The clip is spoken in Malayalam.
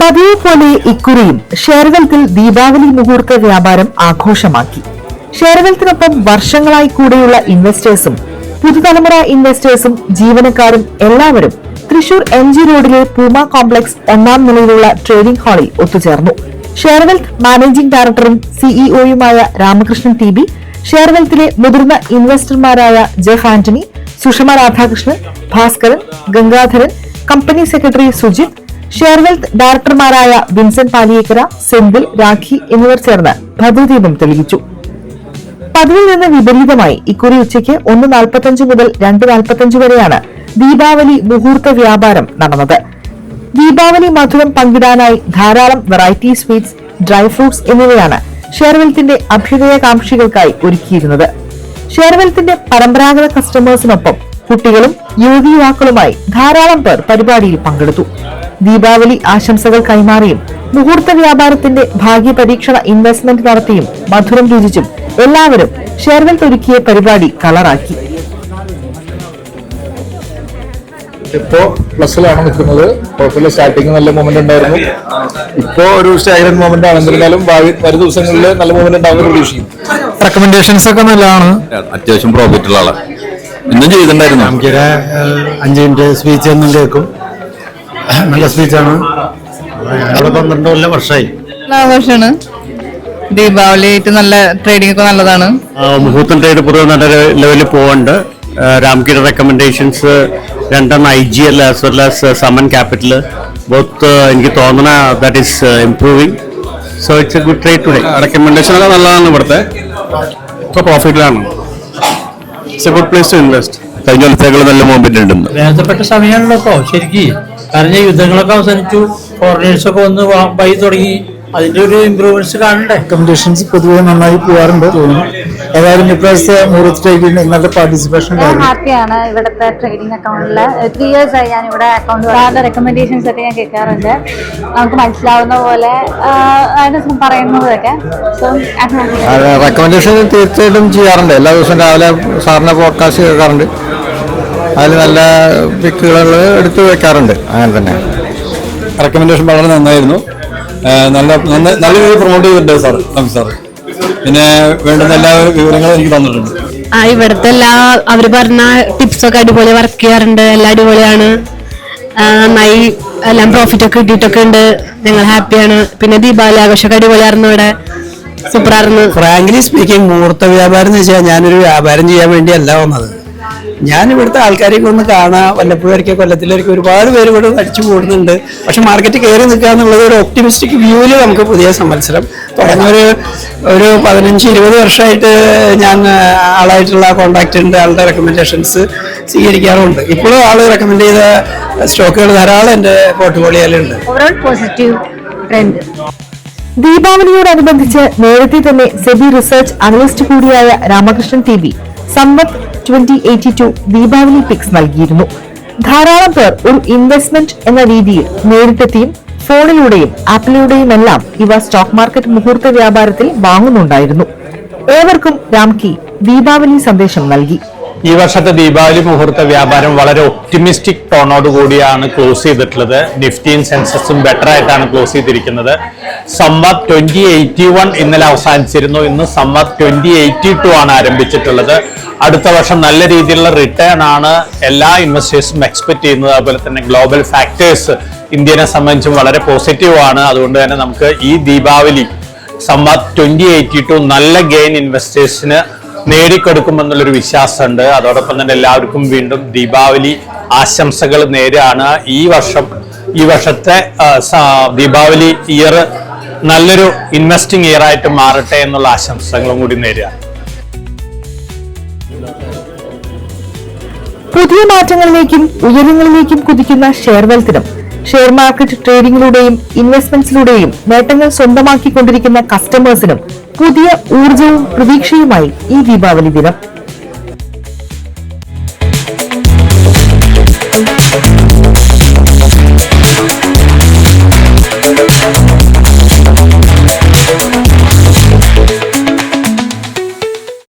പതിവ് പോലെ ഇക്കുറിയും ഷെയർവെൽത്തിൽ ദീപാവലി മുഹൂർത്ത വ്യാപാരം ആഘോഷമാക്കി. ഷെയർവെൽത്തിനൊപ്പം വർഷങ്ങളായി കൂടെയുള്ള ഇൻവെസ്റ്റേഴ്സും പുതുതലമുറ ഇൻവെസ്റ്റേഴ്സും ജീവനക്കാരും എല്ലാവരും തൃശൂർ MG റോഡിലെ പൂമ കോംപ്ലക്സ് 1ാം നിലയിലുള്ള ട്രേഡിംഗ് ഹാളിൽ ഒത്തുചേർന്നു. ഷെയർവെൽത്ത് മാനേജിംഗ് ഡയറക്ടറും സിഇഒയുമായ രാമകൃഷ്ണൻ TB, ഷെയർവെൽത്തിലെ മുതിർന്ന ഇൻവെസ്റ്റർമാരായ Jeff Antony, Sushama Radhakrishnan, Bhaskaran, Gangadharan, company secretary Sujith, Sharewealth ഡയറക്ടർമാരായ വിൻസെന്റ് പാലിയേക്കര, സെന്തിൽ, രാഖി എന്നിവർ ചേർന്ന് ഭദ്രദീപം തെളിയിച്ചു. പതിവിൽ നിന്ന് വിപരീതമായി ഇക്കുറി ഉച്ചയ്ക്ക് 1:45 മുതൽ 2:45 വരെയാണ് ദീപാവലി മുഹൂർത്ത വ്യാപാരം നടന്നത്. ദീപാവലി മധുരം പങ്കിടാനായി ധാരാളം വെറൈറ്റി സ്വീറ്റ്സ്, ഡ്രൈ ഫ്രൂട്ട്സ് എന്നിവയാണ് ഷെയർവെൽത്തിന്റെ അഭ്യുദയകാംക്ഷികൾക്കായി ഒരുക്കിയിരുന്നത്. ഷെയർവെൽത്തിന്റെ പരമ്പരാഗത കസ്റ്റമേഴ്സിനൊപ്പം കുട്ടികളും യുവതിയുവാക്കളുമായി ധാരാളം പേർ പരിപാടിയിൽ പങ്കെടുത്തു. ദീപാവലി ആശംസകൾ കൈമാറിയും മുഹൂർത്ത വ്യാപാരത്തിന്റെ ഭാഗ്യപരീക്ഷണ ഇൻവെസ്റ്റ്മെന്റ് നടത്തിയും മധുരം രുചിച്ചും എല്ലാവരും ഷെയർവെൽത്ത് ഒരുക്കിയ പരിപാടി കളറാക്കി. ഇപ്പോ പ്ലസിലാണ് നിൽക്കുന്നത്. കുഴപ്പമില്ല, സ്റ്റാർട്ടിങ് നല്ല മൂവ്മെന്റ് ഉണ്ടായിരുന്നു. ഇപ്പോ ഒരു സ്റ്റാഗ്നന്റ് മൂവ്മെന്റ് ആണെന്നിരുന്നാലും വരും ദിവസങ്ങളിൽ നല്ല മൂവ്മെന്റ് ഉണ്ടാവുന്ന പ്രതീക്ഷിക്കും. റെക്കമെൻഡേഷൻസ് ഒക്കെ നല്ലതാണ്. അത്യാവശ്യം പ്രോഫിറ്റ് ഉള്ള ആളാണ്. ഇന്നും ചെയ്തിട്ടുണ്ടായിരുന്നു. നമുക്കൊരു 5 മിനിറ്റ് സ്പീച്ച് എന്നും കേൾക്കും. നല്ല സ്പീച്ചാണ്. 12 വർഷമായി ആഘോഷമാണ്. ദീപാവലി ആയിട്ട് നല്ല ട്രേഡിംഗ് ഒക്കെ നല്ലതാണ്. മുഹൂർത്തം ട്രേഡ് പൊതുവെ നല്ല ലെവലിൽ പോകുന്നുണ്ട്. രാംകിയുടെ recommendations 2 IGL as well as Samman capital both എനിക്ക് തോന്നുന്ന that is improving. So it's a good trade today. Recommendation ഒക്കെ നല്ലതാണ്. ഇവിടുത്തെ ഒക്കെ പ്രോഫിറ്റിലാണ്. It's a good place to invest. കഴിഞ്ഞ വർഷത്തേക്കാൾ നല്ല മൂവ്മെന്റ് ഉണ്ട്. വേണ്ടപ്പെട്ട സമയമാണല്ലോ ഇപ്പോൾ ശരിക്കും. കാരണം യുദ്ധങ്ങളൊക്കെ അവസാനിച്ചു, ഫോറിനേഴ്സൊക്കെ വന്ന് ബൈ തുടങ്ങി. അതിന്റെ ഒരു ഇംപ്രൂവ്മെന്റ്സ് കാണണ്ടേ. റെക്കമെൻഡേഷൻസ് പൊതുവെ നന്നായി പോകാറുണ്ട് തോന്നുന്നു. ഏതായാലും ഇപ്രാവശ്യത്തെ മുഹൂർത്ത ട്രേഡിംഗ് നല്ല പാർട്ടിസിപ്പേഷൻ. ഞാൻ ഹാപ്പിയാണ് ഇവിടുത്തെ ട്രേഡിംഗ് അക്കൗണ്ടില്. 3 years ആയി ഞാൻ ഇവിടെ അക്കൗണ്ട്. സാറിന്റെ റെക്കമെൻഡേഷൻസ് ഒക്കെ ഞാൻ കേൾക്കാറുണ്ട്. നമുക്ക് മനസ്സിലാവുന്ന പോലെ പറയുന്നതൊക്കെ. സോ റെക്കമെൻഡേഷൻ തീർച്ചയായിട്ടും ചെയ്യാറുണ്ട്. എല്ലാ ദിവസവും രാവിലെ സാറിന്റെ പോഡ്കാസ്റ്റ് കേൾക്കാറുണ്ട്. അതിൽ നല്ല പിക്കുകൾ എടുത്തു വെക്കാറുണ്ട്. അങ്ങനെ തന്നെ റെക്കമെൻഡേഷൻ വളരെ നന്നായിരുന്നു. നല്ല രീതിയിൽ പ്രൊമോട്ട് ചെയ്തിട്ടുണ്ട് സാർ. പിന്നെ വേണ്ടുന്ന എല്ലാ വിവരങ്ങളും എനിക്ക് തന്നിട്ടുണ്ട്. ഇവിടുത്തെ അവര് പറഞ്ഞ ടിപ്സ് ഒക്കെ അടിപൊളി വർക്ക് ചെയ്യാറുണ്ട്. എല്ലാം അടിപൊളിയാണ്. നന്നായി എല്ലാം പ്രോഫിറ്റ് ഒക്കെ കിട്ടിയിട്ടൊക്കെ ഉണ്ട്. ഞങ്ങൾ ഹാപ്പിയാണ്. പിന്നെ ദീപാവലി ആഘോഷമൊക്കെ അടിപൊളിയായിരുന്നു. ഇവിടെ സൂപ്പറായിരുന്നു. ഫ്രാങ്ക്ലി സ്പീക്കിംഗ്, മുഹൂർത്ത വ്യാപാരം എന്ന് വെച്ചാൽ ഞാനൊരു വ്യാപാരം ചെയ്യാൻ വേണ്ടിയല്ല വന്നത്. ഞാൻ ഇവിടുത്തെ ആൾക്കാരെയൊക്കെ ഒന്ന് കാണാൻ വല്ലപ്പോഴൊരിക്കൽ കൊല്ലത്തിലൊരിക്കൽ ഒരുപാട് പേര് ഇവിടെ അടിച്ചു കൂടുന്നുണ്ട്. പക്ഷെ മാർക്കറ്റ് കയറി നിൽക്കുക എന്നുള്ളത് ഒരു ഒപ്റ്റിമിസ്റ്റിക് വ്യൂവിൽ നമുക്ക് പുതിയ മത്സരം തുടങ്ങിയൊരു 15-20 വർഷമായിട്ട് ഞാൻ ആളായിട്ടുള്ള കോണ്ടാക്ട് ഉണ്ട്. ആളുടെ റെക്കമെൻഡേഷൻസ് സ്വീകരിക്കാറുണ്ട്. ഇപ്പോഴും ആള് റെക്കമെൻഡ് ചെയ്ത സ്റ്റോക്കുകൾ ധാരാളം എൻ്റെ പോർട്ട്ഫോളിയോയിലുണ്ട്. ദീപാവലിയോടനുബന്ധിച്ച് നേരത്തെ തന്നെ സെബി റിസർച്ച് അനലിസ്റ്റ് കൂടിയായ രാമകൃഷ്ണൻ TB സമ്പത്ത് 2082 ദീപാവലി പിക്സ് നൽകിയിരുന്നു. ധാരാളം പേർ ഒരു ഇൻവെസ്റ്റ്മെന്റ് എന്ന രീതിയിൽ നേരിട്ടെത്തിയും ഫോണിലൂടെയും ആപ്പിലൂടെയുമെല്ലാം ഇവ സ്റ്റോക്ക് മാർക്കറ്റ് മുഹൂർത്ത വ്യാപാരത്തിൽ വാങ്ങുന്നുണ്ടായിരുന്നു. ഏവർക്കും രാംകി ദീപാവലി സന്ദേശം നൽകി. ഈ വർഷത്തെ ദീപാവലി മുഹൂർത്ത വ്യാപാരം വളരെ ഒപ്റ്റിമിസ്റ്റിക് ടോണോട് കൂടിയാണ് ക്ലോസ് ചെയ്തിട്ടുള്ളത്. നിഫ്റ്റിയും സെൻസസും ബെറ്റർ ആയിട്ടാണ് ക്ലോസ് ചെയ്തിരിക്കുന്നത്. സംവത് 2081 ഇന്നലെ അവസാനിച്ചിരുന്നു. ഇന്ന് സംവത് 2082 ആണ് ആരംഭിച്ചിട്ടുള്ളത്. അടുത്ത വർഷം നല്ല രീതിയിലുള്ള റിട്ടേൺ ആണ് എല്ലാ ഇൻവെസ്റ്റേഴ്സും എക്സ്പെക്ട് ചെയ്യുന്നത്. അതുപോലെ തന്നെ ഗ്ലോബൽ ഫാക്ടേഴ്സ് ഇന്ത്യനെ സംബന്ധിച്ചും വളരെ പോസിറ്റീവ് ആണ്. അതുകൊണ്ട് തന്നെ നമുക്ക് ഈ ദീപാവലി സംവത് 2082 നല്ല ഗെയിൻ ഇൻവെസ്റ്റേഴ്സിന് നേടിക്കൊടുക്കുമെന്നുള്ളൊരു വിശ്വാസമുണ്ട്. അതോടൊപ്പം തന്നെ എല്ലാവർക്കും വീണ്ടും ദീപാവലി ആശംസകൾ നേരാണ്. ഈ വർഷത്തെ ദീപാവലി ഇയർ നല്ലൊരു ഇൻവെസ്റ്റിംഗ് ഇയർ ആയിട്ട് മാറട്ടെ എന്നുള്ള ആശംസകളും കൂടി നേരുക. പുതിയ മാറ്റങ്ങളിലേക്കും ഉയരങ്ങളിലേക്കും കുതിക്കുന്ന ഷെയർവെൽത്തിനും ഷെയർ മാർക്കറ്റ് ട്രേഡിംഗിലൂടെയും ഇൻവെസ്റ്റ്മെന്റ്സിലൂടെയും നേട്ടങ്ങൾ സ്വന്തമാക്കിക്കൊണ്ടിരിക്കുന്ന കസ്റ്റമേഴ്സിനും പുതിയ ഊർജവും പ്രതീക്ഷയുമായി ഈ ദീപാവലി ദിനം.